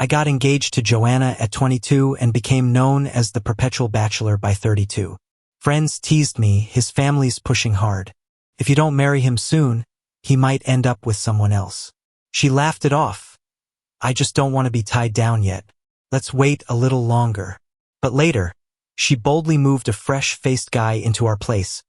I got engaged to Joanna at 22 and became known as the perpetual bachelor by 32. Friends teased me, his family's pushing hard. If you don't marry him soon, he might end up with someone else. She laughed it off. I just don't want to be tied down yet. Let's wait a little longer. But later, she boldly moved a fresh-faced guy into our place,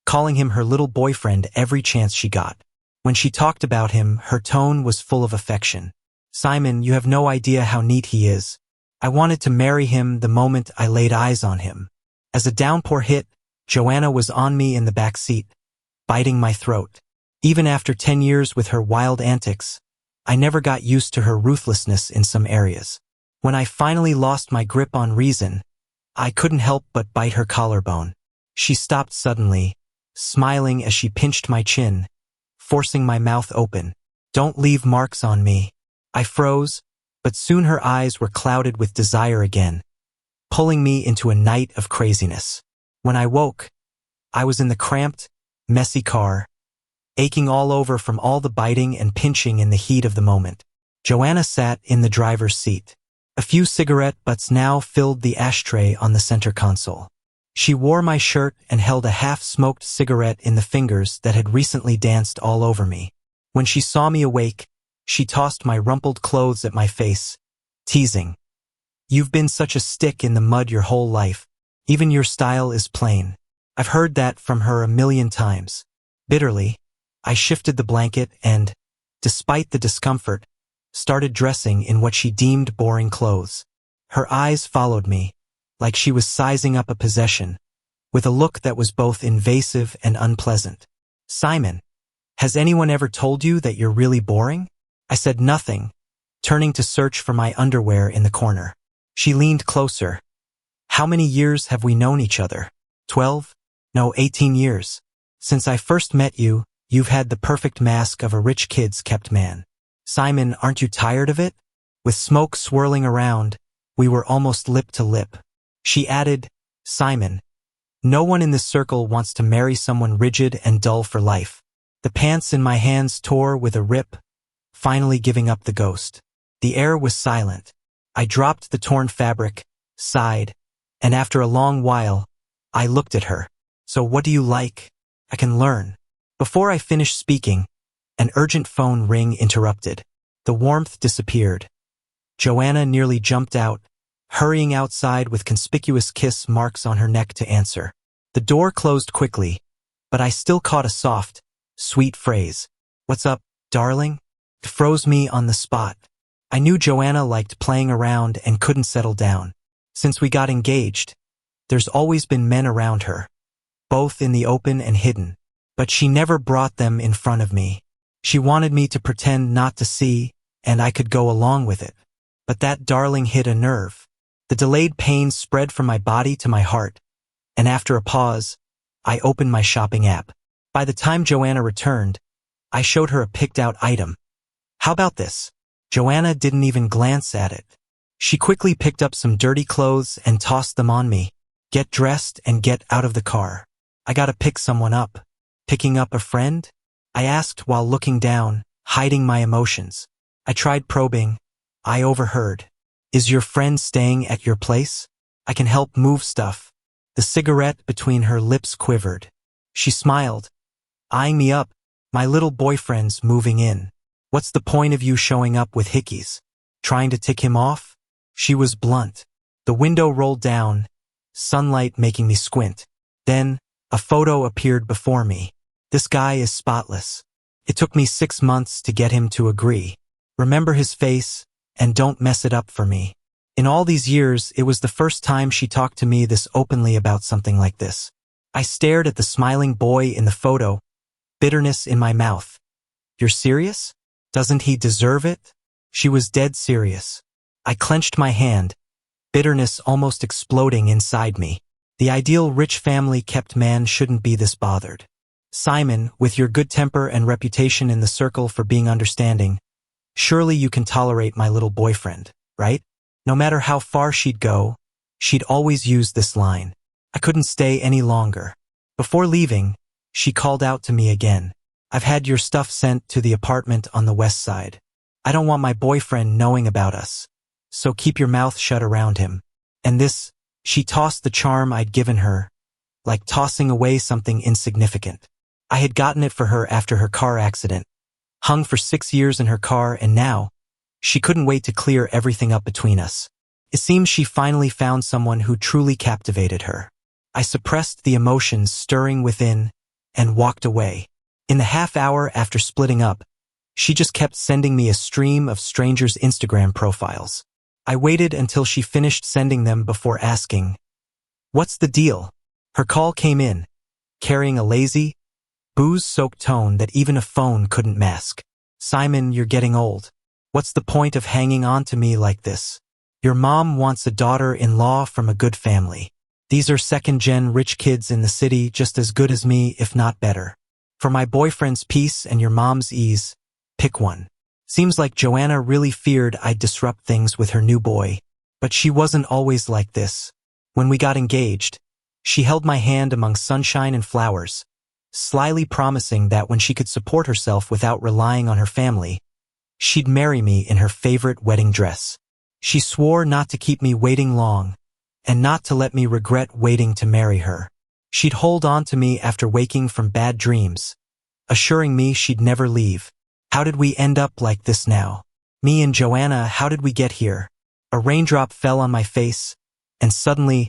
calling him her little boyfriend every chance she got. When she talked about him, her tone was full of affection. Simon, you have no idea how neat he is. I wanted to marry him the moment I laid eyes on him. As a downpour hit, Joanna was on me in the back seat, biting my throat. Even after 10 years with her wild antics, I never got used to her ruthlessness in some areas. When I finally lost my grip on reason, I couldn't help but bite her collarbone. She stopped suddenly, smiling as she pinched my chin, forcing my mouth open. Don't leave marks on me. I froze, but soon her eyes were clouded with desire again, pulling me into a night of craziness. When I woke, I was in the cramped, messy car, aching all over from all the biting and pinching in the heat of the moment. Joanna sat in the driver's seat. A few cigarette butts now filled the ashtray on the center console. She wore my shirt and held a half-smoked cigarette in the fingers that had recently danced all over me. When she saw me awake, she tossed my rumpled clothes at my face, teasing. You've been such a stick in the mud your whole life. Even your style is plain. I've heard that from her a million times. Bitterly, I shifted the blanket and, despite the discomfort, started dressing in what she deemed boring clothes. Her eyes followed me, like she was sizing up a possession, with a look that was both invasive and unpleasant. Simon, has anyone ever told you that you're really boring? I said nothing, turning to search for my underwear in the corner. She leaned closer. How many years have we known each other? 12? No, 18 years. Since I first met you, you've had the perfect mask of a rich kid's kept man. Simon, aren't you tired of it? With smoke swirling around, we were almost lip to lip. She added, Simon, no one in this circle wants to marry someone rigid and dull for life. The pants in my hands tore with a rip, finally giving up the ghost. The air was silent. I dropped the torn fabric, sighed, and after a long while, I looked at her. So what do you like? I can learn. Before I finished speaking, an urgent phone ring interrupted. The warmth disappeared. Joanna nearly jumped out, hurrying outside with conspicuous kiss marks on her neck to answer. The door closed quickly, but I still caught a soft, sweet phrase. What's up, darling? It froze me on the spot. I knew Joanna liked playing around and couldn't settle down. Since we got engaged, there's always been men around her, both in the open and hidden, but she never brought them in front of me. She wanted me to pretend not to see, and I could go along with it. But that darling hit a nerve. The delayed pain spread from my body to my heart, and after a pause, I opened my shopping app. By the time Joanna returned, I showed her a picked-out item. How about this? Joanna didn't even glance at it. She quickly picked up some dirty clothes and tossed them on me. Get dressed and get out of the car. I gotta pick someone up. Picking up a friend? I asked while looking down, hiding my emotions. I tried probing. I overheard. Is your friend staying at your place? I can help move stuff. The cigarette between her lips quivered. She smiled, eyeing me up. My little boyfriend's moving in. What's the point of you showing up with hickeys? Trying to tick him off? She was blunt. The window rolled down, sunlight making me squint. Then, a photo appeared before me. This guy is spotless. It took me 6 months to get him to agree. Remember his face, and don't mess it up for me. In all these years, it was the first time she talked to me this openly about something like this. I stared at the smiling boy in the photo, bitterness in my mouth. You're serious? Doesn't he deserve it? She was dead serious. I clenched my hand, bitterness almost exploding inside me. The ideal rich family kept man shouldn't be this bothered. Simon, with your good temper and reputation in the circle for being understanding, surely you can tolerate my little boyfriend, right? No matter how far she'd go, she'd always use this line. I couldn't stay any longer. Before leaving, she called out to me again. I've had your stuff sent to the apartment on the west side. I don't want my boyfriend knowing about us. so keep your mouth shut around him. And this, she tossed the charm I'd given her, like tossing away something insignificant. I had gotten it for her after her car accident, hung for 6 years in her car, and now, she couldn't wait to clear everything up between us. It seemed she finally found someone who truly captivated her. I suppressed the emotions stirring within and walked away. In the half hour after splitting up, she just kept sending me a stream of strangers' Instagram profiles. I waited until she finished sending them before asking, "What's the deal?" Her call came in, carrying a lazy, booze-soaked tone that even a phone couldn't mask. "Simon, you're getting old. What's the point of hanging on to me like this? Your mom wants a daughter-in-law from a good family. These are second-gen rich kids in the city just as good as me, if not better. For my boyfriend's peace and your mom's ease, pick one." Seems like Joanna really feared I'd disrupt things with her new boy. But she wasn't always like this. When we got engaged, she held my hand among sunshine and flowers, slyly promising that when she could support herself without relying on her family, she'd marry me in her favorite wedding dress. She swore not to keep me waiting long, and not to let me regret waiting to marry her. She'd hold on to me after waking from bad dreams, assuring me she'd never leave. How did we end up like this now? Me and Joanna, how did we get here? A raindrop fell on my face, and suddenly,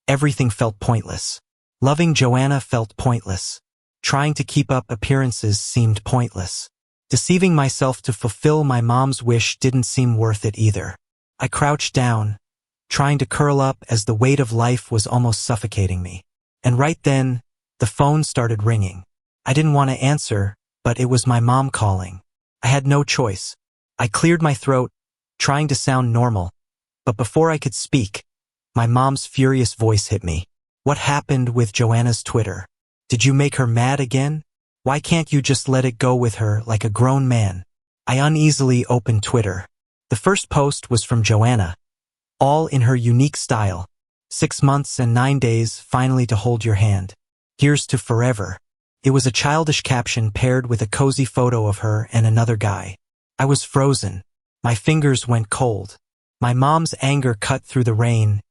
everything felt pointless. Loving Joanna felt pointless. Trying to keep up appearances seemed pointless. Deceiving myself to fulfill my mom's wish didn't seem worth it either. I crouched down, trying to curl up as the weight of life was almost suffocating me. And right then, the phone started ringing. I didn't want to answer, but it was my mom calling. I had no choice. I cleared my throat, trying to sound normal, but before I could speak, my mom's furious voice hit me. "What happened with Joanna's Twitter? Did you make her mad again? Why can't you just let it go with her like a grown man?" I uneasily opened Twitter. The first post was from Joanna, all in her unique style. 6 months and 9 days finally to hold your hand. Here's to forever. It was a childish caption paired with a cozy photo of her and another guy. I was frozen. My fingers went cold. My mom's anger cut through the rain,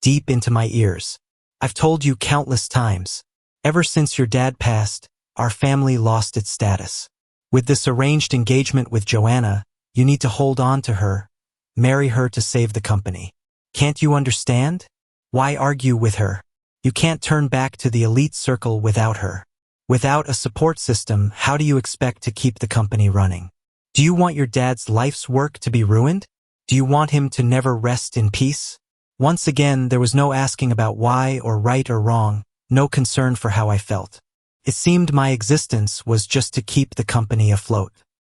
deep into my ears. "I've told you countless times. Ever since your dad passed, our family lost its status. With this arranged engagement with Joanna, you need to hold on to her, marry her to save the company. Can't you understand? Why argue with her? You can't turn back to the elite circle without her. Without a support system, how do you expect to keep the company running? Do you want your dad's life's work to be ruined? Do you want him to never rest in peace?" Once again, there was no asking about why or right or wrong, no concern for how I felt. It seemed my existence was just to keep the company afloat.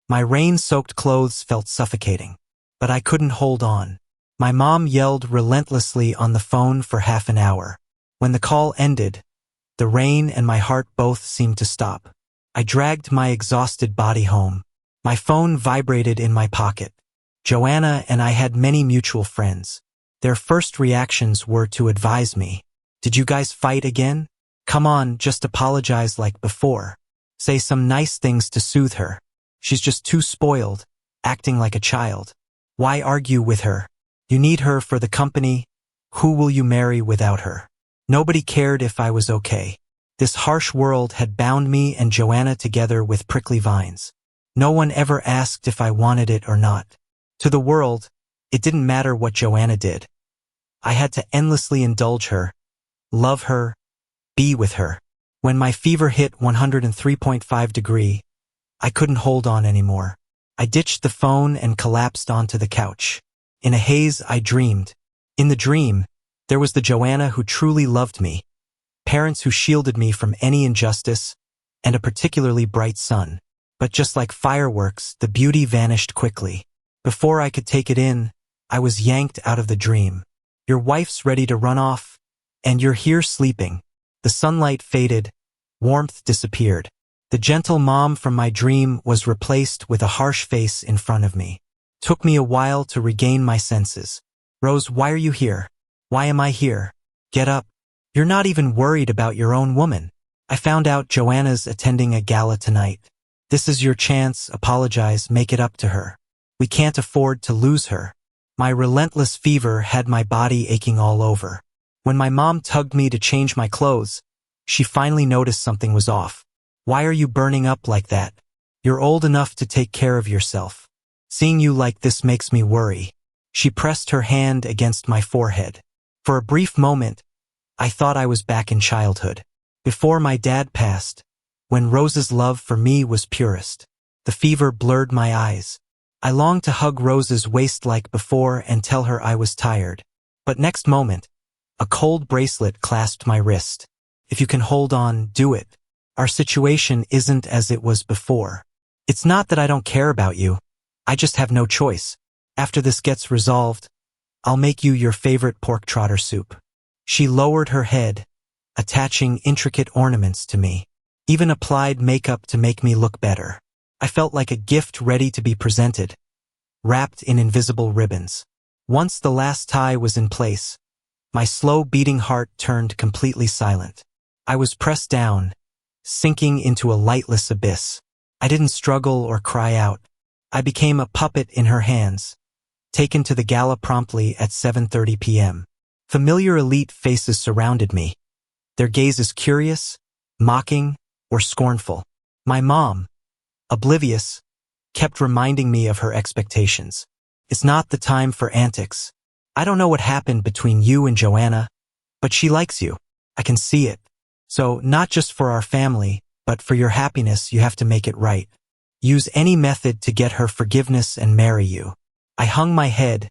My rain-soaked clothes felt suffocating, but I couldn't hold on. My mom yelled relentlessly on the phone for half an hour. When the call ended, the rain and my heart both seemed to stop. I dragged my exhausted body home. My phone vibrated in my pocket. Joanna and I had many mutual friends. Their first reactions were to advise me, "Did you guys fight again? Come on, just apologize like before. Say some nice things to soothe her. She's just too spoiled, acting like a child. Why argue with her? You need her for the company. Who will you marry without her?" Nobody cared if I was okay. This harsh world had bound me and Joanna together with prickly vines. No one ever asked if I wanted it or not. To the world, it didn't matter what Joanna did. I had to endlessly indulge her, love her, be with her. When my fever hit 103.5 degrees, I couldn't hold on anymore. I ditched the phone and collapsed onto the couch. In a haze, I dreamed. In the dream, there was the Joanna who truly loved me, parents who shielded me from any injustice, and a particularly bright sun. But just like fireworks, the beauty vanished quickly. Before I could take it in, I was yanked out of the dream. Your wife's ready to run off, and you're here sleeping. The sunlight faded, warmth disappeared. The gentle mom from my dream was replaced with a harsh face in front of me. Took me a while to regain my senses. "Rose, why are you here? Why am I here? Get up. You're not even worried about your own woman. I found out Joanna's attending a gala tonight. This is your chance, apologize, make it up to her. We can't afford to lose her." My relentless fever had my body aching all over. When my mom tugged me to change my clothes, she finally noticed something was off. "Why are you burning up like that? You're old enough to take care of yourself. Seeing you like this makes me worry." She pressed her hand against my forehead. For a brief moment, I thought I was back in childhood. Before my dad passed, when Rose's love for me was purest. The fever blurred my eyes. I longed to hug Rose's waist like before and tell her I was tired. But next moment, a cold bracelet clasped my wrist. "If you can hold on, do it. Our situation isn't as it was before. It's not that I don't care about you. I just have no choice. After this gets resolved, I'll make you your favorite pork trotter soup." She lowered her head, attaching intricate ornaments to me. Even applied makeup to make me look better. I felt like a gift ready to be presented, wrapped in invisible ribbons. Once the last tie was in place, my slow-beating heart turned completely silent. I was pressed down, sinking into a lightless abyss. I didn't struggle or cry out. I became a puppet in her hands, taken to the gala promptly at 7:30 p.m. Familiar elite faces surrounded me, their gazes curious, mocking, or scornful. My mom, oblivious, kept reminding me of her expectations. "It's not the time for antics. I don't know what happened between you and Joanna, but she likes you. I can see it. So not just for our family, but for your happiness, you have to make it right. Use any method to get her forgiveness and marry you." I hung my head,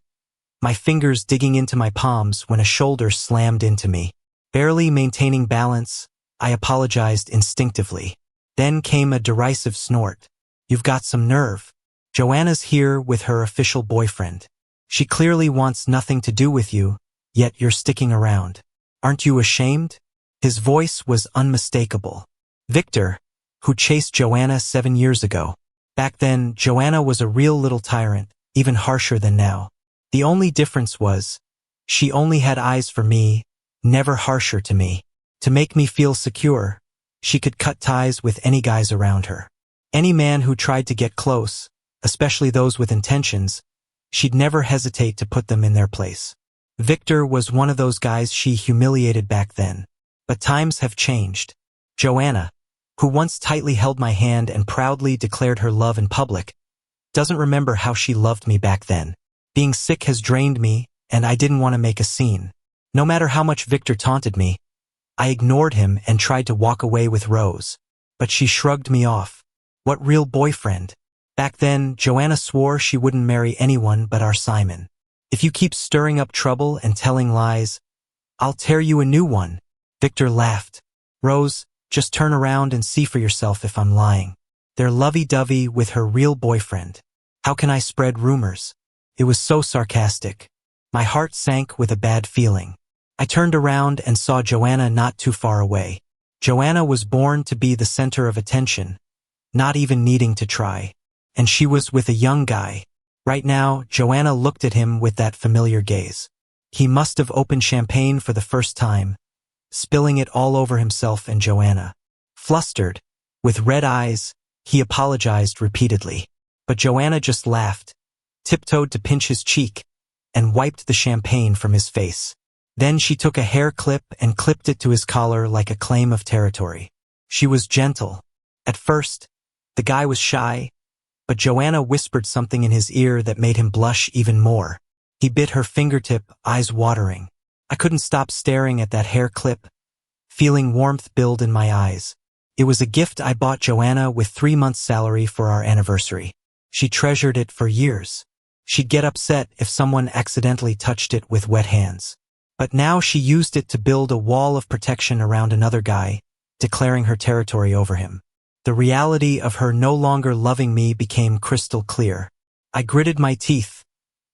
my fingers digging into my palms when a shoulder slammed into me. Barely maintaining balance, I apologized instinctively. Then came a derisive snort. "You've got some nerve. Joanna's here with her official boyfriend. She clearly wants nothing to do with you, yet you're sticking around. Aren't you ashamed?" His voice was unmistakable. Victor, who chased Joanna 7 years ago. Back then, Joanna was a real little tyrant, even harsher than now. The only difference was, she only had eyes for me, never harsher to me. To make me feel secure, she could cut ties with any guys around her. Any man who tried to get close, especially those with intentions, she'd never hesitate to put them in their place. Victor was one of those guys she humiliated back then. But times have changed. Joanna, who once tightly held my hand and proudly declared her love in public, doesn't remember how she loved me back then. Being sick has drained me, and I didn't want to make a scene. No matter how much Victor taunted me, I ignored him and tried to walk away with Rose. But she shrugged me off. What real boyfriend? Back then, Joanna swore she wouldn't marry anyone but our Simon. "If you keep stirring up trouble and telling lies, I'll tear you a new one." Victor laughed. "Rose, just turn around and see for yourself if I'm lying. They're lovey-dovey with her real boyfriend. How can I spread rumors?" It was so sarcastic. My heart sank with a bad feeling. I turned around and saw Joanna not too far away. Joanna was born to be the center of attention, not even needing to try. And she was with a young guy. Right now, Joanna looked at him with that familiar gaze. He must have opened champagne for the first time, spilling it all over himself and Joanna. Flustered, with red eyes, he apologized repeatedly. But Joanna just laughed, tiptoed to pinch his cheek, and wiped the champagne from his face. Then she took a hair clip and clipped it to his collar like a claim of territory. She was gentle. At first, the guy was shy, but Joanna whispered something in his ear that made him blush even more. He bit her fingertip, eyes watering. I couldn't stop staring at that hair clip, feeling warmth build in my eyes. It was a gift I bought Joanna with 3 months' salary for our anniversary. She treasured it for years. She'd get upset if someone accidentally touched it with wet hands. But now she used it to build a wall of protection around another guy, declaring her territory over him. The reality of her no longer loving me became crystal clear. I gritted my teeth,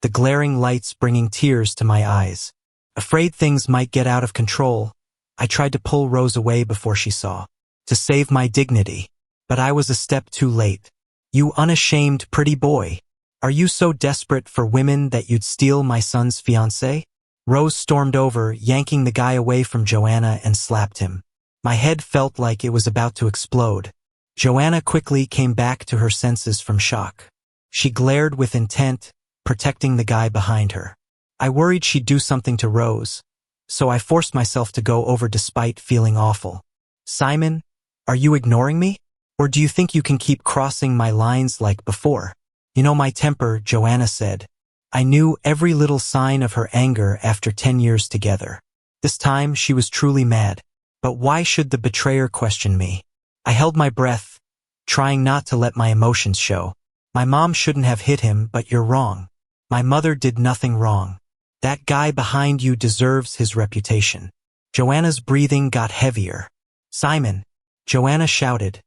the glaring lights bringing tears to my eyes. Afraid things might get out of control, I tried to pull Rose away before she saw, to save my dignity. But I was a step too late. "You unashamed pretty boy. Are you so desperate for women that you'd steal my son's fiancée?" Rose stormed over, yanking the guy away from Joanna and slapped him. My head felt like it was about to explode. Joanna quickly came back to her senses from shock. She glared with intent, protecting the guy behind her. I worried she'd do something to Rose, so I forced myself to go over despite feeling awful. Simon, are you ignoring me? Or do you think you can keep crossing my lines like before? You know my temper, Joanna said. I knew every little sign of her anger after 10 years together. This time she was truly mad. But why should the betrayer question me? I held my breath, trying not to let my emotions show. My mom shouldn't have hit him, but you're wrong. My mother did nothing wrong. That guy behind you deserves his reputation. Joanna's breathing got heavier. Simon, Joanna shouted,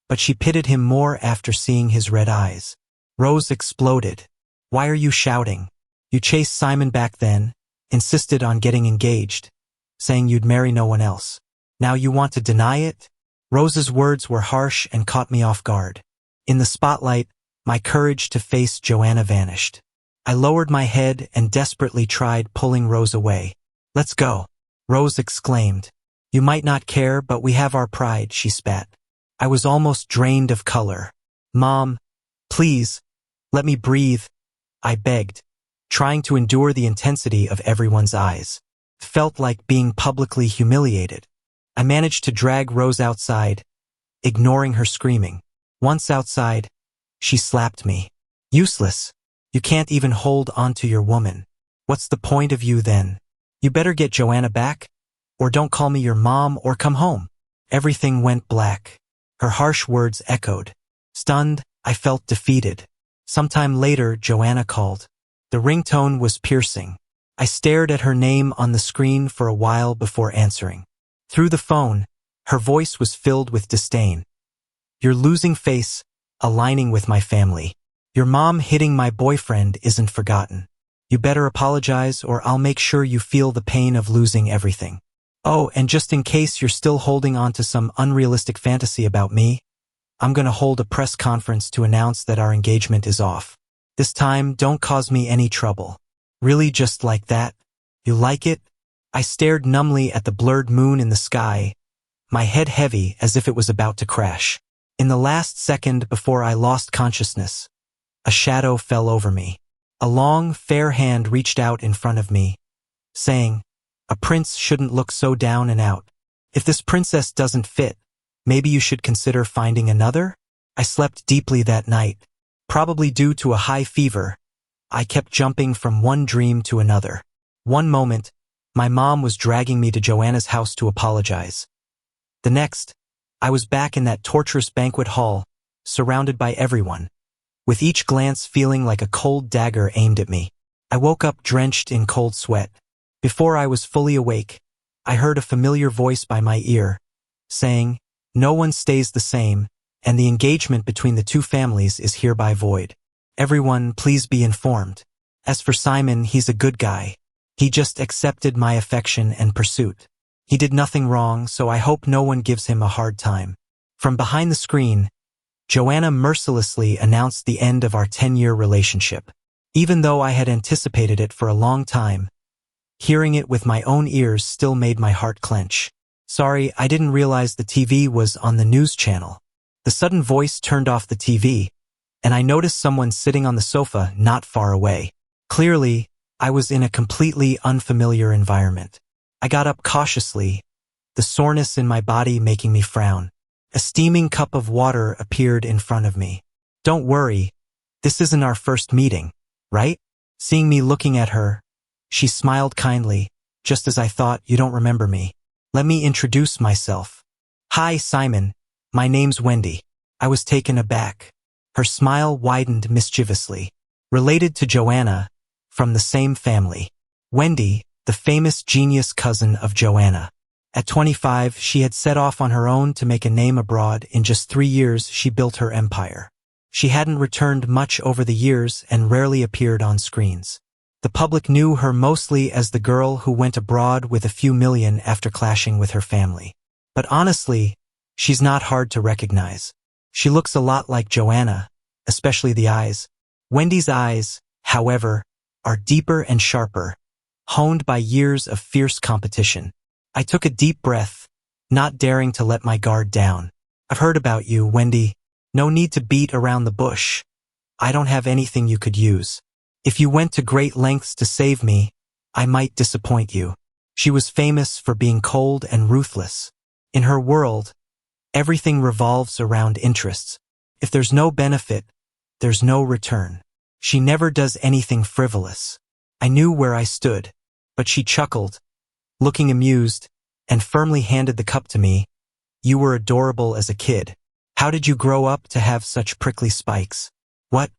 but she pitted him more after seeing his red eyes. Rose exploded. Why are you shouting? You chased Simon back then, insisted on getting engaged, saying you'd marry no one else. Now you want to deny it? Rose's words were harsh and caught me off guard. In the spotlight, my courage to face Joanna vanished. I lowered my head and desperately tried pulling Rose away. Let's go, Rose exclaimed. You might not care, but we have our pride, she spat. I was almost drained of color. Mom, please, let me breathe, I begged, trying to endure the intensity of everyone's eyes. Felt like being publicly humiliated. I managed to drag Rose outside, ignoring her screaming. Once outside, she slapped me. Useless. You can't even hold onto your woman. What's the point of you then? You better get Joanna back, or don't call me your mom or come home. Everything went black. Her harsh words echoed. Stunned, I felt defeated. Sometime later, Joanna called. The ringtone was piercing. I stared at her name on the screen for a while before answering. Through the phone, her voice was filled with disdain. Your losing face, aligning with my family. Your mom hitting my boyfriend isn't forgotten. You better apologize or I'll make sure you feel the pain of losing everything. Oh, and just in case you're still holding on to some unrealistic fantasy about me, I'm gonna hold a press conference to announce that our engagement is off. This time, don't cause me any trouble. Really, just like that? You like it? I stared numbly at the blurred moon in the sky, my head heavy as if it was about to crash. In the last second before I lost consciousness, a shadow fell over me. A long, fair hand reached out in front of me, saying, a prince shouldn't look so down and out. If this princess doesn't fit, maybe you should consider finding another? I slept deeply that night. Probably due to a high fever, I kept jumping from one dream to another. One moment, my mom was dragging me to Joanna's house to apologize. The next, I was back in that torturous banquet hall, surrounded by everyone, with each glance feeling like a cold dagger aimed at me. I woke up drenched in cold sweat. Before I was fully awake, I heard a familiar voice by my ear, saying, no one stays the same, and the engagement between the two families is hereby void. Everyone, please be informed. As for Simon, he's a good guy. He just accepted my affection and pursuit. He did nothing wrong, so I hope no one gives him a hard time. From behind the screen, Joanna mercilessly announced the end of our 10-year relationship. Even though I had anticipated it for a long time, hearing it with my own ears still made my heart clench. Sorry, I didn't realize the TV was on the news channel. The sudden voice turned off the TV, and I noticed someone sitting on the sofa not far away. Clearly, I was in a completely unfamiliar environment. I got up cautiously, the soreness in my body making me frown. A steaming cup of water appeared in front of me. Don't worry, this isn't our first meeting, right? Seeing me looking at her, she smiled kindly, just as I thought. You don't remember me. Let me introduce myself. Hi, Simon. My name's Wendy. I was taken aback. Her smile widened mischievously. Related to Joanna, from the same family. Wendy, the famous genius cousin of Joanna. At 25, she had set off on her own to make a name abroad. In just 3 years, she built her empire. She hadn't returned much over the years and rarely appeared on screens. The public knew her mostly as the girl who went abroad with a few million after clashing with her family. But honestly, she's not hard to recognize. She looks a lot like Joanna, especially the eyes. Wendy's eyes, however, are deeper and sharper, honed by years of fierce competition. I took a deep breath, not daring to let my guard down. I've heard about you, Wendy. No need to beat around the bush. I don't have anything you could use. If you went to great lengths to save me, I might disappoint you. She was famous for being cold and ruthless. In her world, everything revolves around interests. If there's no benefit, there's no return. She never does anything frivolous. I knew where I stood, but she chuckled, looking amused, and firmly handed the cup to me. You were adorable as a kid. How did you grow up to have such prickly spikes? What?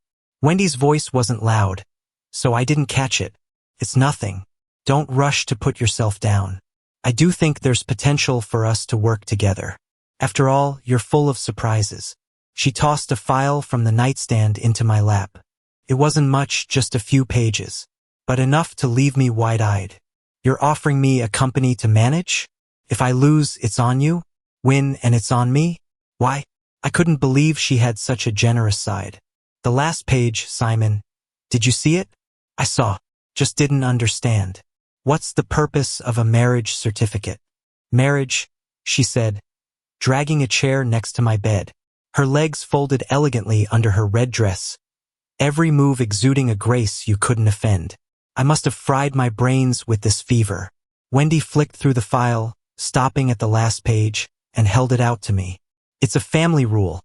Wendy's voice wasn't loud, so I didn't catch it. It's nothing. Don't rush to put yourself down. I do think there's potential for us to work together. After all, you're full of surprises. She tossed a file from the nightstand into my lap. It wasn't much, just a few pages, but enough to leave me wide-eyed. You're offering me a company to manage? If I lose, it's on you? Win, and it's on me? Why? I couldn't believe she had such a generous side. The last page, Simon. Did you see it? I saw. Just didn't understand. What's the purpose of a marriage certificate? Marriage, she said, dragging a chair next to my bed. Her legs folded elegantly under her red dress, every move exuding a grace you couldn't offend. I must have fried my brains with this fever. Wendy flicked through the file, stopping at the last page, and held it out to me. It's a family rule.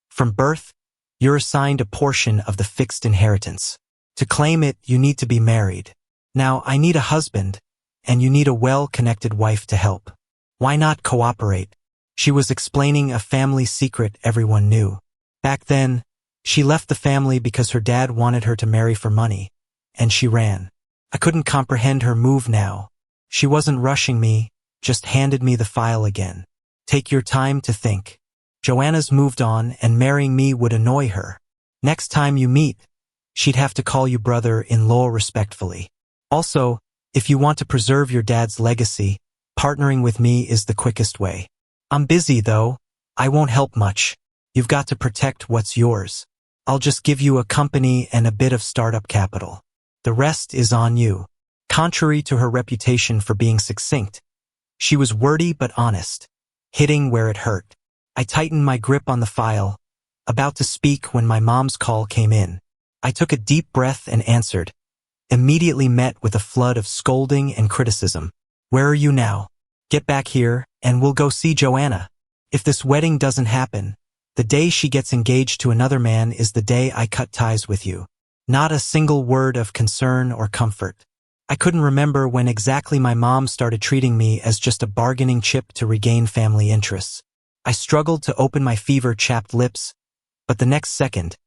From birth, you're assigned a portion of the fixed inheritance. To claim it, you need to be married. Now, I need a husband, and you need a well-connected wife to help. Why not cooperate? She was explaining a family secret everyone knew. Back then, she left the family because her dad wanted her to marry for money, and she ran. I couldn't comprehend her move now. She wasn't rushing me, just handed me the file again. Take your time to think. Joanna's moved on, and marrying me would annoy her. Next time you meet, she'd have to call you brother-in-law respectfully. Also, if you want to preserve your dad's legacy, partnering with me is the quickest way. I'm busy, though. I won't help much. You've got to protect what's yours. I'll just give you a company and a bit of startup capital. The rest is on you. Contrary to her reputation for being succinct, she was wordy but honest, hitting where it hurt. I tightened my grip on the file, about to speak when my mom's call came in. I took a deep breath and answered, immediately met with a flood of scolding and criticism. Where are you now? Get back here, and we'll go see Joanna. If this wedding doesn't happen, the day she gets engaged to another man is the day I cut ties with you. Not a single word of concern or comfort. I couldn't remember when exactly my mom started treating me as just a bargaining chip to regain family interests. I struggled to open my fever-chapped lips, but the next second,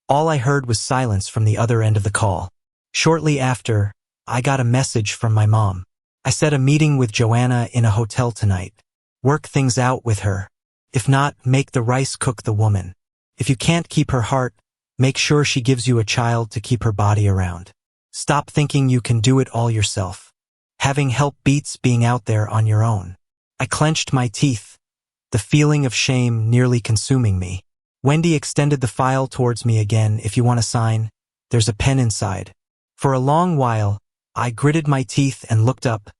all I heard was silence from the other end of the call. Shortly after, I got a message from my mom. I set a meeting with Joanna in a hotel tonight. Work things out with her. If not, make the rice cook the woman. If you can't keep her heart, make sure she gives you a child to keep her body around. Stop thinking you can do it all yourself. Having help beats being out there on your own. I clenched my teeth, the feeling of shame nearly consuming me. Wendy extended the file towards me again. If you want to sign, there's a pen inside. For a long while, I gritted my teeth and looked up,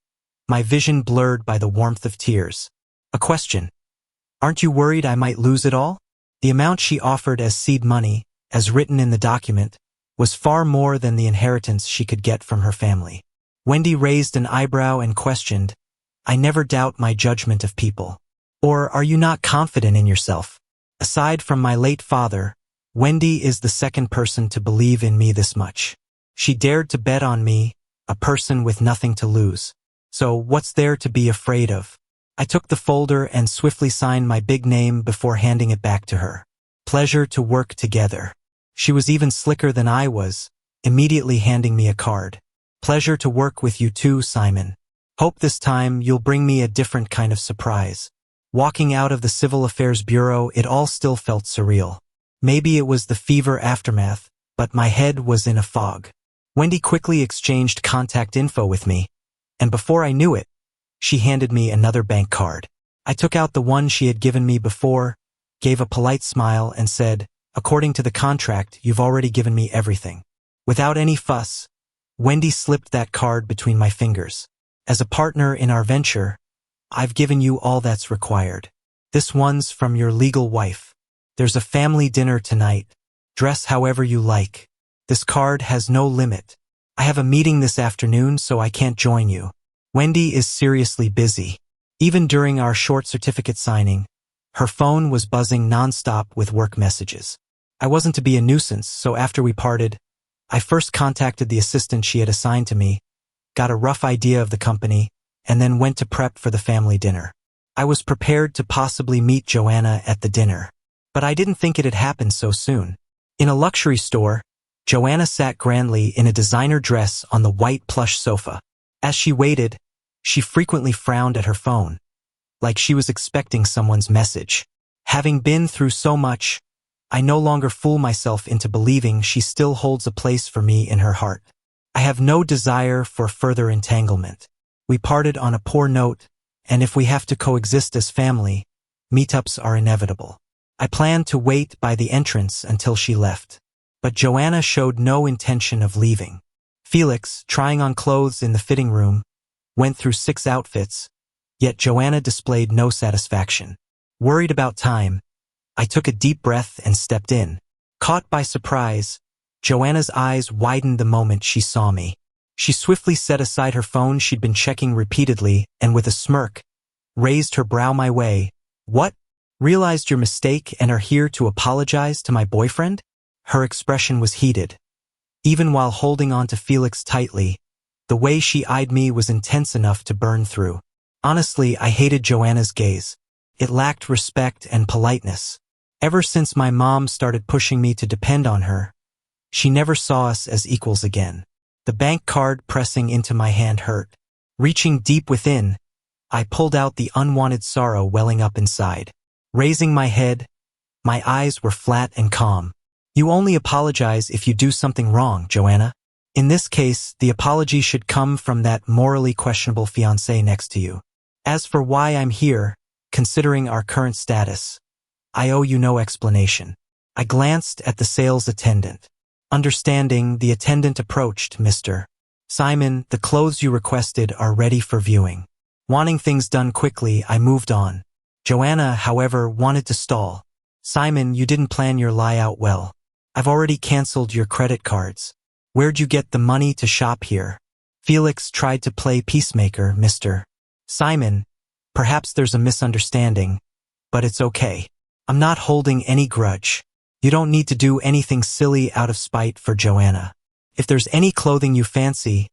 my vision blurred by the warmth of tears. A question. Aren't you worried I might lose it all? The amount she offered as seed money, as written in the document, was far more than the inheritance she could get from her family. Wendy raised an eyebrow and questioned, I never doubt my judgment of people. Or are you not confident in yourself? Aside from my late father, Wendy is the second person to believe in me this much. She dared to bet on me, a person with nothing to lose. So what's there to be afraid of? I took the folder and swiftly signed my big name before handing it back to her. Pleasure to work together. She was even slicker than I was, immediately handing me a card. Pleasure to work with you too, Simon. Hope this time you'll bring me a different kind of surprise. Walking out of the Civil Affairs Bureau, it all still felt surreal. Maybe it was the fever aftermath, but my head was in a fog. Wendy quickly exchanged contact info with me, and before I knew it, she handed me another bank card. I took out the one she had given me before, gave a polite smile, and said, according to the contract, you've already given me everything. Without any fuss, Wendy slipped that card between my fingers. As a partner in our venture, I've given you all that's required. This one's from your legal wife. There's a family dinner tonight. Dress however you like. This card has no limit. I have a meeting this afternoon, so I can't join you. Wendy is seriously busy. Even during our short certificate signing, her phone was buzzing nonstop with work messages. I wasn't to be a nuisance, so after we parted, I first contacted the assistant she had assigned to me, got a rough idea of the company, and then went to prep for the family dinner. I was prepared to possibly meet Joanna at the dinner, but I didn't think it had happened so soon. In a luxury store, Joanna sat grandly in a designer dress on the white plush sofa. As she waited, she frequently frowned at her phone, like she was expecting someone's message. Having been through so much, I no longer fool myself into believing she still holds a place for me in her heart. I have no desire for further entanglement. We parted on a poor note, and if we have to coexist as family, meetups are inevitable. I planned to wait by the entrance until she left, but Joanna showed no intention of leaving. Felix, trying on clothes in the fitting room, went through 6 outfits, yet Joanna displayed no satisfaction. Worried about time, I took a deep breath and stepped in. Caught by surprise, Joanna's eyes widened the moment she saw me. She swiftly set aside her phone she'd been checking repeatedly and with a smirk, raised her brow my way. "What? Realized your mistake and are here to apologize to my boyfriend?" Her expression was heated. Even while holding on to Felix tightly, the way she eyed me was intense enough to burn through. Honestly, I hated Joanna's gaze. It lacked respect and politeness. Ever since my mom started pushing me to depend on her, she never saw us as equals again. The bank card pressing into my hand hurt. Reaching deep within, I pulled out the unwanted sorrow welling up inside. Raising my head, my eyes were flat and calm. "You only apologize if you do something wrong, Joanna. In this case, the apology should come from that morally questionable fiancé next to you. As for why I'm here, considering our current status, I owe you no explanation." I glanced at the sales attendant. Understanding, the attendant approached. "Mr. Simon, the clothes you requested are ready for viewing." Wanting things done quickly, I moved on. Joanna, however, wanted to stall. "Simon, you didn't plan your lie out well. I've already canceled your credit cards. Where'd you get the money to shop here?" Felix tried to play peacemaker. "Mr. Simon, perhaps there's a misunderstanding, but it's okay. I'm not holding any grudge. You don't need to do anything silly out of spite for Joanna. If there's any clothing you fancy,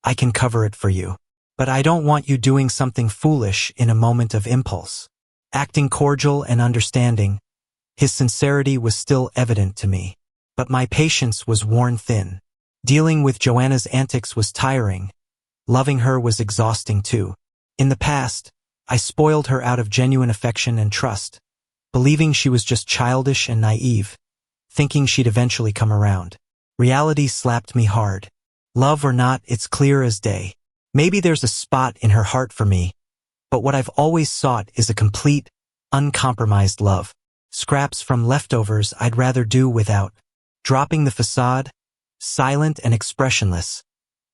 I can cover it for you. But I don't want you doing something foolish in a moment of impulse." Acting cordial and understanding, his sincerity was still evident to me. But my patience was worn thin. Dealing with Joanna's antics was tiring. Loving her was exhausting too. In the past, I spoiled her out of genuine affection and trust, believing she was just childish and naive, thinking she'd eventually come around. Reality slapped me hard. Love or not, it's clear as day. Maybe there's a spot in her heart for me, but what I've always sought is a complete, uncompromised love. Scraps from leftovers I'd rather do without. Dropping the facade, silent and expressionless,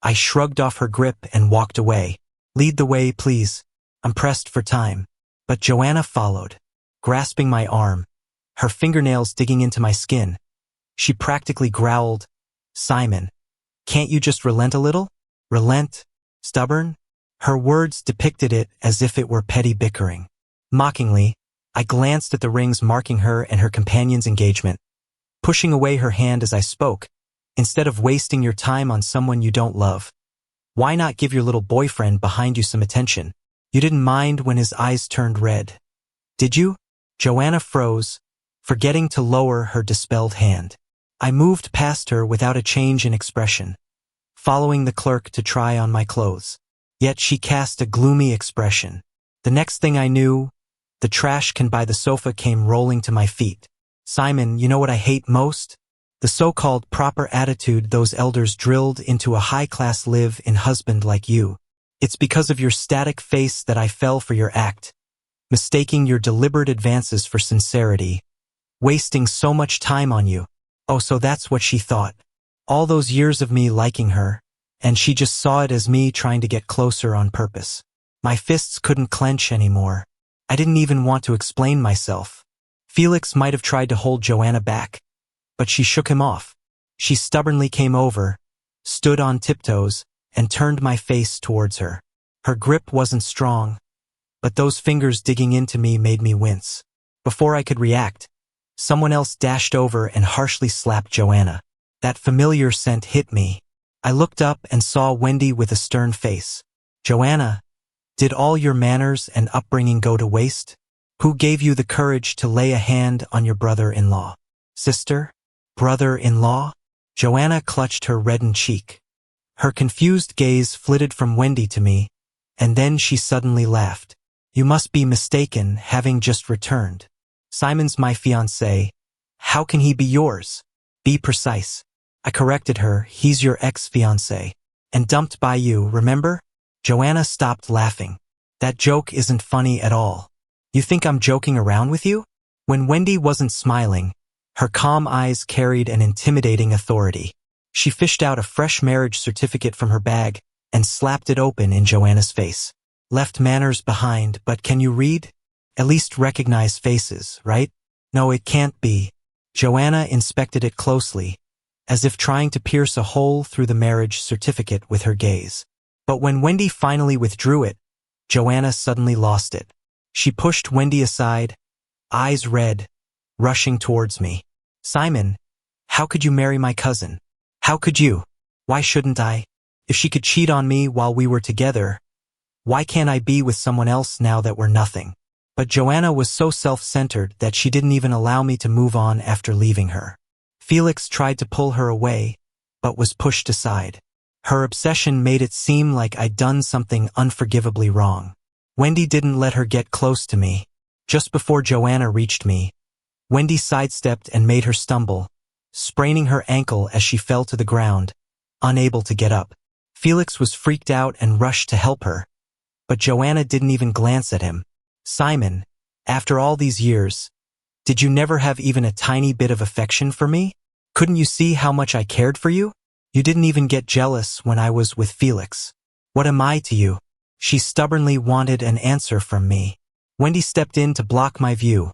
I shrugged off her grip and walked away. "Lead the way, please. I'm pressed for time." But Joanna followed, grasping my arm, her fingernails digging into my skin. She practically growled, "Simon, can't you just relent a little? Relent? Stubborn?" Her words depicted it as if it were petty bickering. Mockingly, I glanced at the rings marking her and her companion's engagement, pushing away her hand as I spoke. "Instead of wasting your time on someone you don't love, why not give your little boyfriend behind you some attention? You didn't mind when his eyes turned red, did you?" Joanna froze, forgetting to lower her dispelled hand. I moved past her without a change in expression, following the clerk to try on my clothes. Yet she cast a gloomy expression. The next thing I knew, the trash can by the sofa came rolling to my feet. "Simon, you know what I hate most? The so-called proper attitude those elders drilled into a high-class live-in husband like you. It's because of your static face that I fell for your act, mistaking your deliberate advances for sincerity, wasting so much time on you." Oh, so that's what she thought. All those years of me liking her, and she just saw it as me trying to get closer on purpose. My fists couldn't clench anymore. I didn't even want to explain myself. Felix might have tried to hold Joanna back, but she shook him off. She stubbornly came over, stood on tiptoes, and turned my face towards her. Her grip wasn't strong, but those fingers digging into me made me wince. Before I could react, someone else dashed over and harshly slapped Joanna. That familiar scent hit me. I looked up and saw Wendy with a stern face. Joanna, did all your manners and upbringing go to waste? Who gave you the courage to lay a hand on your brother-in-law? Sister? Brother-in-law? Joanna clutched her reddened cheek. Her confused gaze flitted from Wendy to me, and then she suddenly laughed. You must be mistaken, having just returned. Simon's my fiancé. How can he be yours? Be precise. I corrected her. He's your ex-fiancé. And dumped by you, remember? Joanna stopped laughing. That joke isn't funny at all. You think I'm joking around with you? When Wendy wasn't smiling, her calm eyes carried an intimidating authority. She fished out a fresh marriage certificate from her bag and slapped it open in Joanna's face. Left manners behind, but can you read? At least recognize faces, right? No, it can't be. Joanna inspected it closely, as if trying to pierce a hole through the marriage certificate with her gaze. But when Wendy finally withdrew it, Joanna suddenly lost it. She pushed Wendy aside, eyes red, rushing towards me. Simon, how could you marry my cousin? How could you? Why shouldn't I? If she could cheat on me while we were together, why can't I be with someone else now that we're nothing? But Joanna was so self-centered that she didn't even allow me to move on after leaving her. Felix tried to pull her away, but was pushed aside. Her obsession made it seem like I'd done something unforgivably wrong. Wendy didn't let her get close to me. Just before Joanna reached me, Wendy sidestepped and made her stumble, spraining her ankle as she fell to the ground, unable to get up. Felix was freaked out and rushed to help her, but Joanna didn't even glance at him. Simon, after all these years, did you never have even a tiny bit of affection for me? Couldn't you see how much I cared for you? You didn't even get jealous when I was with Felix. What am I to you? She stubbornly wanted an answer from me. Wendy stepped in to block my view.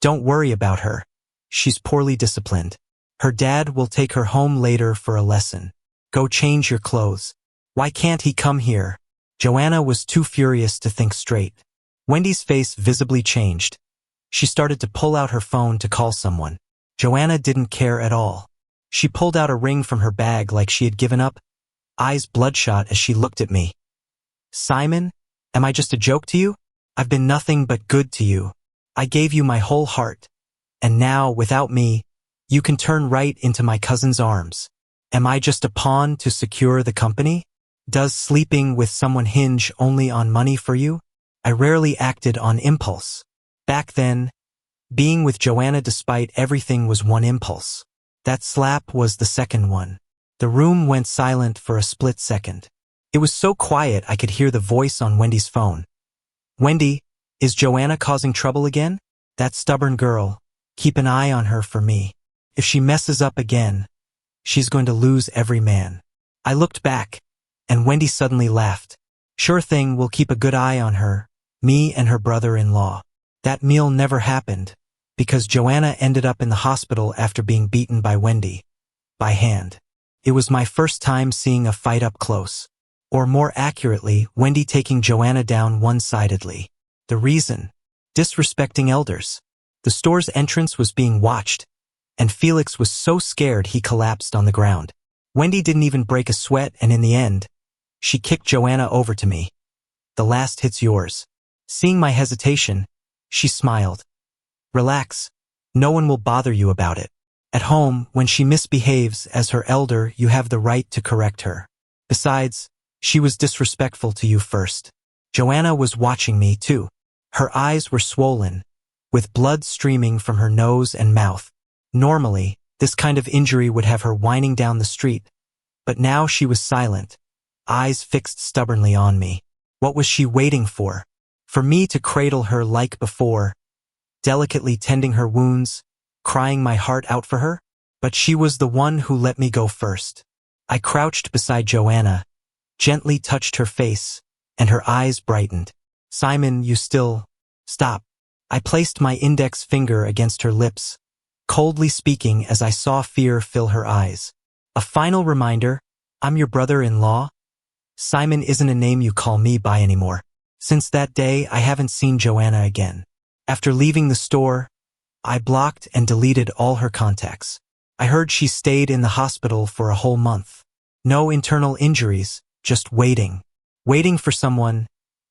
Don't worry about her. She's poorly disciplined. Her dad will take her home later for a lesson. Go change your clothes. Why can't he come here? Joanna was too furious to think straight. Wendy's face visibly changed. She started to pull out her phone to call someone. Joanna didn't care at all. She pulled out a ring from her bag like she had given up, eyes bloodshot as she looked at me. Simon, am I just a joke to you? I've been nothing but good to you. I gave you my whole heart. And now, without me, you can turn right into my cousin's arms. Am I just a pawn to secure the company? Does sleeping with someone hinge only on money for you? I rarely acted on impulse. Back then, being with Joanna despite everything was one impulse. That slap was the second one. The room went silent for a split second. It was so quiet I could hear the voice on Wendy's phone. Wendy, is Joanna causing trouble again? That stubborn girl. Keep an eye on her for me. If she messes up again, she's going to lose every man. I looked back, and Wendy suddenly laughed. Sure thing, we'll keep a good eye on her, me and her brother-in-law. That meal never happened, because Joanna ended up in the hospital after being beaten by Wendy. By hand. It was my first time seeing a fight up close. Or more accurately, Wendy taking Joanna down one-sidedly. The reason? Disrespecting elders. The store's entrance was being watched, and Felix was so scared he collapsed on the ground. Wendy didn't even break a sweat, and in the end, she kicked Joanna over to me. The last hit's yours. Seeing my hesitation, she smiled. Relax. No one will bother you about it. At home, when she misbehaves as her elder, you have the right to correct her. Besides, she was disrespectful to you first. Joanna was watching me, too. Her eyes were swollen, with blood streaming from her nose and mouth. Normally, this kind of injury would have her whining down the street, but now she was silent, eyes fixed stubbornly on me. What was she waiting for? For me to cradle her like before, delicately tending her wounds, crying my heart out for her? But she was the one who let me go first. I crouched beside Joanna, gently touched her face, and her eyes brightened. Simon, you still... Stop. I placed my index finger against her lips, coldly speaking as I saw fear fill her eyes. A final reminder, I'm your brother-in-law. Simon isn't a name you call me by anymore. Since that day, I haven't seen Joanna again. After leaving the store, I blocked and deleted all her contacts. I heard she stayed in the hospital for a whole month. No internal injuries, just waiting. Waiting for someone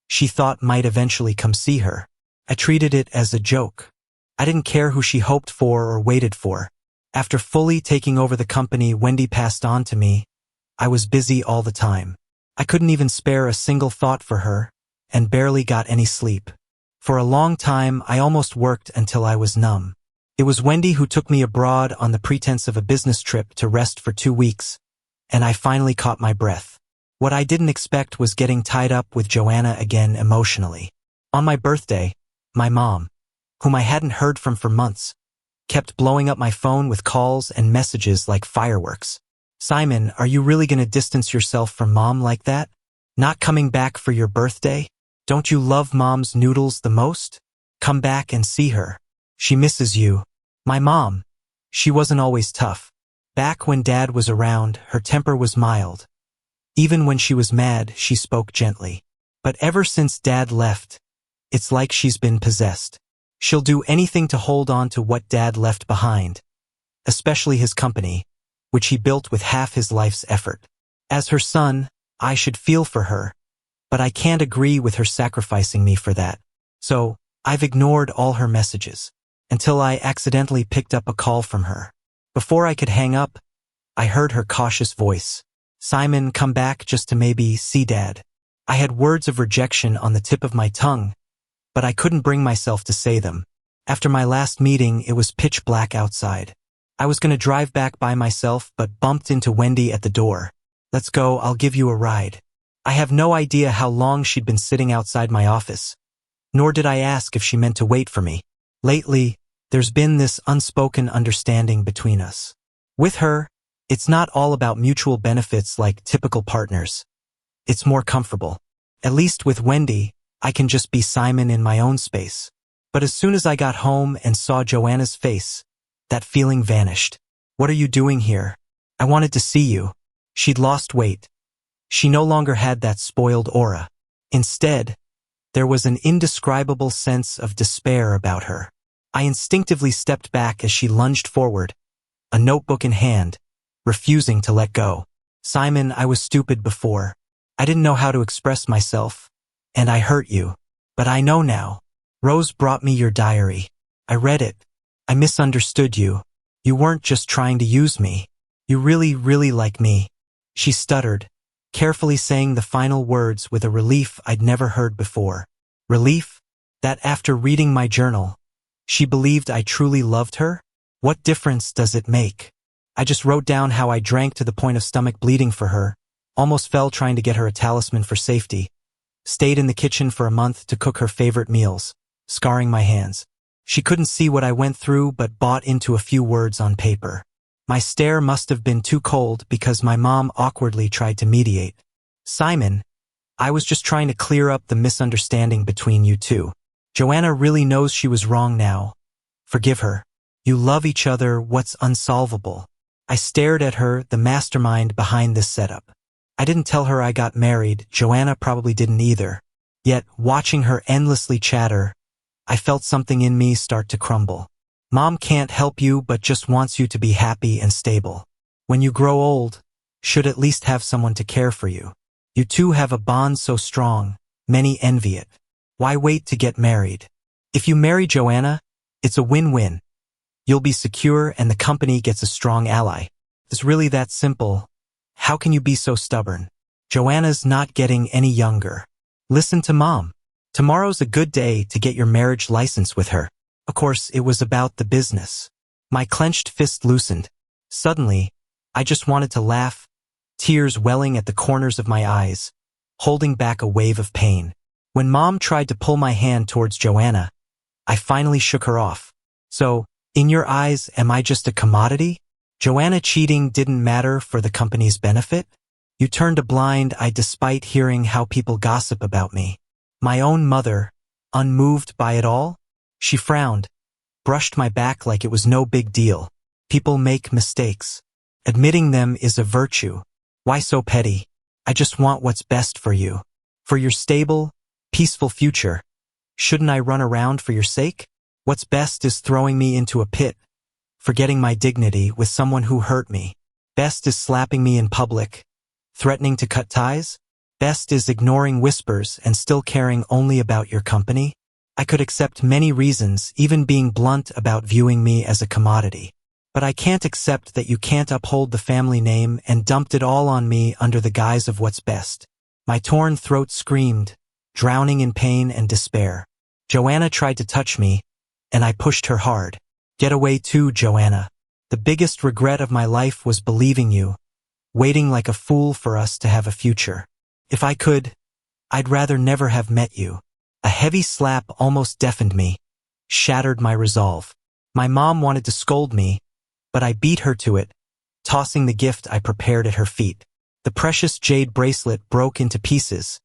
she thought might eventually come see her. I treated it as a joke. I didn't care who she hoped for or waited for. After fully taking over the company Wendy passed on to me, I was busy all the time. I couldn't even spare a single thought for her, and barely got any sleep. For a long time, I almost worked until I was numb. It was Wendy who took me abroad on the pretense of a business trip to rest for 2 weeks, and I finally caught my breath. What I didn't expect was getting tied up with Joanna again emotionally. On my birthday, my mom, whom I hadn't heard from for months, kept blowing up my phone with calls and messages like fireworks. Simon, are you really going to distance yourself from Mom like that? Not coming back for your birthday? Don't you love Mom's noodles the most? Come back and see her. She misses you. My mom, she wasn't always tough. Back when Dad was around, her temper was mild. Even when she was mad, she spoke gently. But ever since Dad left, it's like she's been possessed. She'll do anything to hold on to what Dad left behind, especially his company, which he built with half his life's effort. As her son, I should feel for her, but I can't agree with her sacrificing me for that. So, I've ignored all her messages, until I accidentally picked up a call from her. Before I could hang up, I heard her cautious voice. Simon, come back just to maybe see Dad. I had words of rejection on the tip of my tongue, but I couldn't bring myself to say them. After my last meeting, it was pitch black outside. I was going to drive back by myself, but bumped into Wendy at the door. Let's go, I'll give you a ride. I have no idea how long she'd been sitting outside my office, nor did I ask if she meant to wait for me. Lately, there's been this unspoken understanding between us. With her, it's not all about mutual benefits like typical partners. It's more comfortable. At least with Wendy, I can just be Simon in my own space. But as soon as I got home and saw Joanna's face, that feeling vanished. What are you doing here? I wanted to see you. She'd lost weight. She no longer had that spoiled aura. Instead, there was an indescribable sense of despair about her. I instinctively stepped back as she lunged forward, a notebook in hand, refusing to let go. Simon, I was stupid before. I didn't know how to express myself, and I hurt you. But I know now. Rose brought me your diary. I read it. I misunderstood you. You weren't just trying to use me. You really, really like me. She stuttered, carefully saying the final words with a relief I'd never heard before. Relief? That after reading my journal, she believed I truly loved her? What difference does it make? I just wrote down how I drank to the point of stomach bleeding for her, almost fell trying to get her a talisman for safety, stayed in the kitchen for a month to cook her favorite meals, scarring my hands. She couldn't see what I went through but bought into a few words on paper. My stare must have been too cold because my mom awkwardly tried to mediate. Simon, I was just trying to clear up the misunderstanding between you two. Joanna really knows she was wrong now. Forgive her. You love each other, what's unsolvable? I stared at her, the mastermind behind this setup. I didn't tell her I got married, Joanna probably didn't either. Yet, watching her endlessly chatter, I felt something in me start to crumble. Mom can't help you but just wants you to be happy and stable. When you grow old, should at least have someone to care for you. You two have a bond so strong, many envy it. Why wait to get married? If you marry Joanna, it's a win-win. You'll be secure and the company gets a strong ally. It's really that simple. How can you be so stubborn? Joanna's not getting any younger. Listen to Mom. Tomorrow's a good day to get your marriage license with her. Of course, it was about the business. My clenched fist loosened. Suddenly, I just wanted to laugh, tears welling at the corners of my eyes, holding back a wave of pain. When Mom tried to pull my hand towards Joanna, I finally shook her off. So, in your eyes, am I just a commodity? Joanna cheating didn't matter for the company's benefit? You turned a blind eye despite hearing how people gossip about me. My own mother, unmoved by it all? She frowned, brushed my back like it was no big deal. People make mistakes. Admitting them is a virtue. Why so petty? I just want what's best for you. For your stable, peaceful future. Shouldn't I run around for your sake? What's best is throwing me into a pit, forgetting my dignity with someone who hurt me. Best is slapping me in public, threatening to cut ties. Best is ignoring whispers and still caring only about your company. I could accept many reasons, even being blunt about viewing me as a commodity. But I can't accept that you can't uphold the family name and dumped it all on me under the guise of what's best. My torn throat screamed, drowning in pain and despair. Joanna tried to touch me, and I pushed her hard. Get away too, Joanna. The biggest regret of my life was believing you, waiting like a fool for us to have a future. If I could, I'd rather never have met you. A heavy slap almost deafened me, shattered my resolve. My mom wanted to scold me, but I beat her to it, tossing the gift I prepared at her feet. The precious jade bracelet broke into pieces,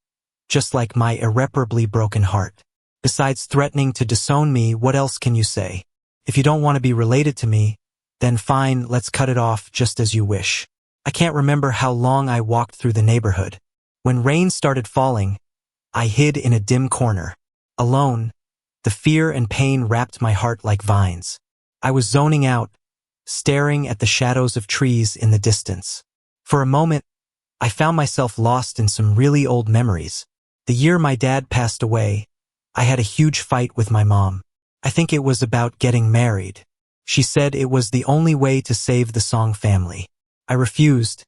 just like my irreparably broken heart. Besides threatening to disown me, what else can you say? If you don't want to be related to me, then fine, let's cut it off just as you wish. I can't remember how long I walked through the neighborhood. When rain started falling, I hid in a dim corner. Alone, the fear and pain wrapped my heart like vines. I was zoning out, staring at the shadows of trees in the distance. For a moment, I found myself lost in some really old memories. The year my dad passed away, I had a huge fight with my mom. I think it was about getting married. She said it was the only way to save the Song family. I refused,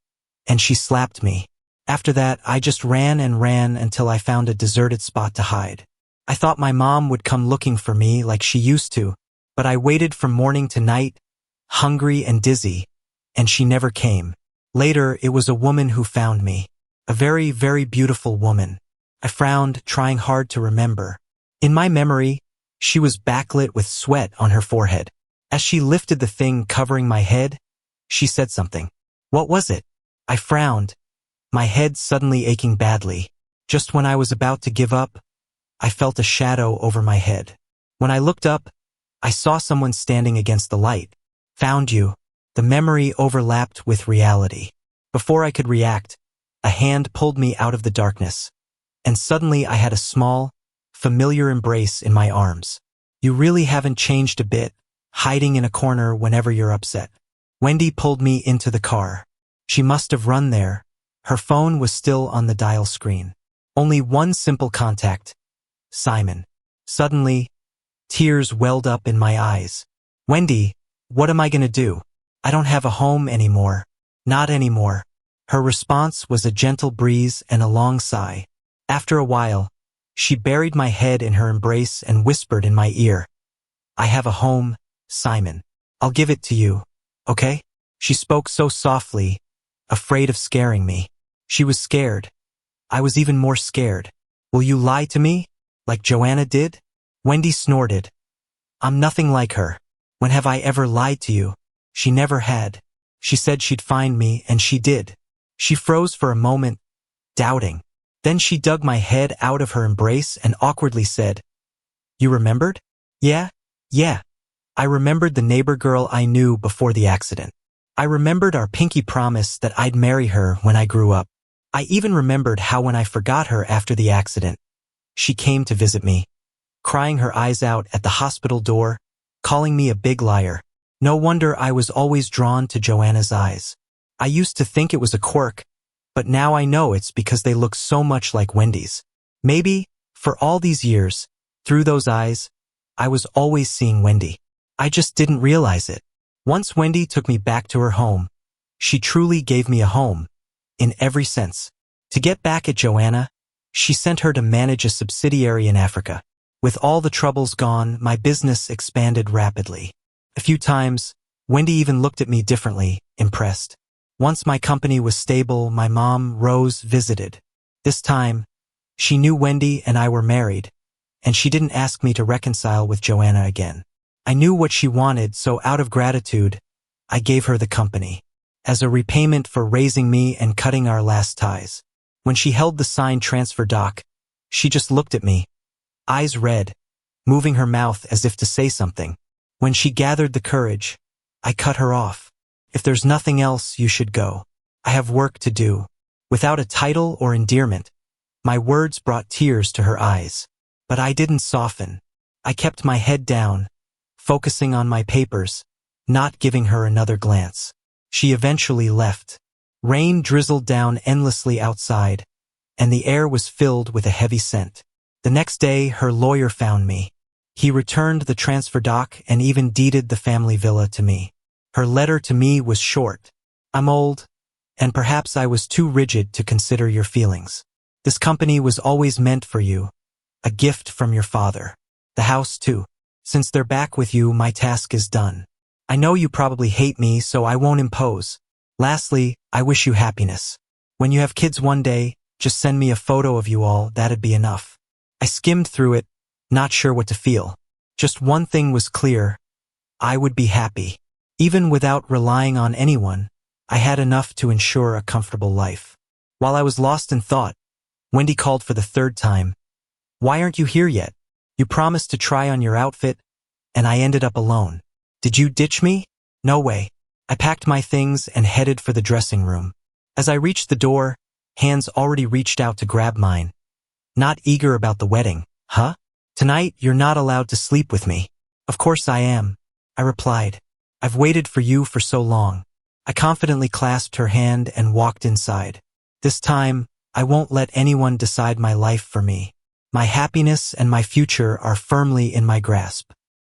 and she slapped me. After that, I just ran and ran until I found a deserted spot to hide. I thought my mom would come looking for me like she used to, but I waited from morning to night, hungry and dizzy, and she never came. Later, it was a woman who found me. A very, very beautiful woman. I frowned, trying hard to remember. In my memory, she was backlit with sweat on her forehead. As she lifted the thing covering my head, she said something. What was it? I frowned, my head suddenly aching badly. Just when I was about to give up, I felt a shadow over my head. When I looked up, I saw someone standing against the light. Found you. The memory overlapped with reality. Before I could react, a hand pulled me out of the darkness, and suddenly I had a small, familiar embrace in my arms. You really haven't changed a bit, hiding in a corner whenever you're upset. Wendy pulled me into the car. She must have run there. Her phone was still on the dial screen. Only one simple contact. Simon. Suddenly, tears welled up in my eyes. Wendy, what am I gonna do? I don't have a home anymore. Not anymore. Her response was a gentle breeze and a long sigh. After a while, she buried my head in her embrace and whispered in my ear. I have a home, Simon. I'll give it to you, okay? She spoke so softly, afraid of scaring me. She was scared. I was even more scared. Will you lie to me, like Joanna did? Wendy snorted. I'm nothing like her. When have I ever lied to you? She never had. She said she'd find me, and she did. She froze for a moment, doubting. Then she dug my head out of her embrace and awkwardly said, You remembered? Yeah. I remembered the neighbor girl I knew before the accident. I remembered our pinky promise that I'd marry her when I grew up. I even remembered how when I forgot her after the accident, she came to visit me, crying her eyes out at the hospital door, calling me a big liar. No wonder I was always drawn to Joanna's eyes. I used to think it was a quirk, but now I know it's because they look so much like Wendy's. Maybe, for all these years, through those eyes, I was always seeing Wendy. I just didn't realize it. Once Wendy took me back to her home, she truly gave me a home, in every sense. To get back at Joanna, she sent her to manage a subsidiary in Africa. With all the troubles gone, my business expanded rapidly. A few times, Wendy even looked at me differently, impressed. Once my company was stable, my mom, Rose, visited. This time, she knew Wendy and I were married, and she didn't ask me to reconcile with Joanna again. I knew what she wanted, so out of gratitude, I gave her the company, as a repayment for raising me and cutting our last ties. When she held the signed transfer doc, she just looked at me, eyes red, moving her mouth as if to say something. When she gathered the courage, I cut her off. If there's nothing else, you should go. I have work to do. Without a title or endearment, my words brought tears to her eyes. But I didn't soften. I kept my head down, focusing on my papers, not giving her another glance. She eventually left. Rain drizzled down endlessly outside, and the air was filled with a heavy scent. The next day, her lawyer found me. He returned the transfer doc and even deeded the family villa to me. Her letter to me was short. I'm old, and perhaps I was too rigid to consider your feelings. This company was always meant for you, a gift from your father. The house, too. Since they're back with you, my task is done. I know you probably hate me, so I won't impose. Lastly, I wish you happiness. When you have kids one day, just send me a photo of you all, that'd be enough. I skimmed through it, not sure what to feel. Just one thing was clear. I would be happy. Even without relying on anyone, I had enough to ensure a comfortable life. While I was lost in thought, Wendy called for the third time. Why aren't you here yet? You promised to try on your outfit, and I ended up alone. Did you ditch me? No way. I packed my things and headed for the dressing room. As I reached the door, hands already reached out to grab mine. Not eager about the wedding, huh? Tonight, you're not allowed to sleep with me. Of course I am, I replied. I've waited for you for so long. I confidently clasped her hand and walked inside. This time, I won't let anyone decide my life for me. My happiness and my future are firmly in my grasp.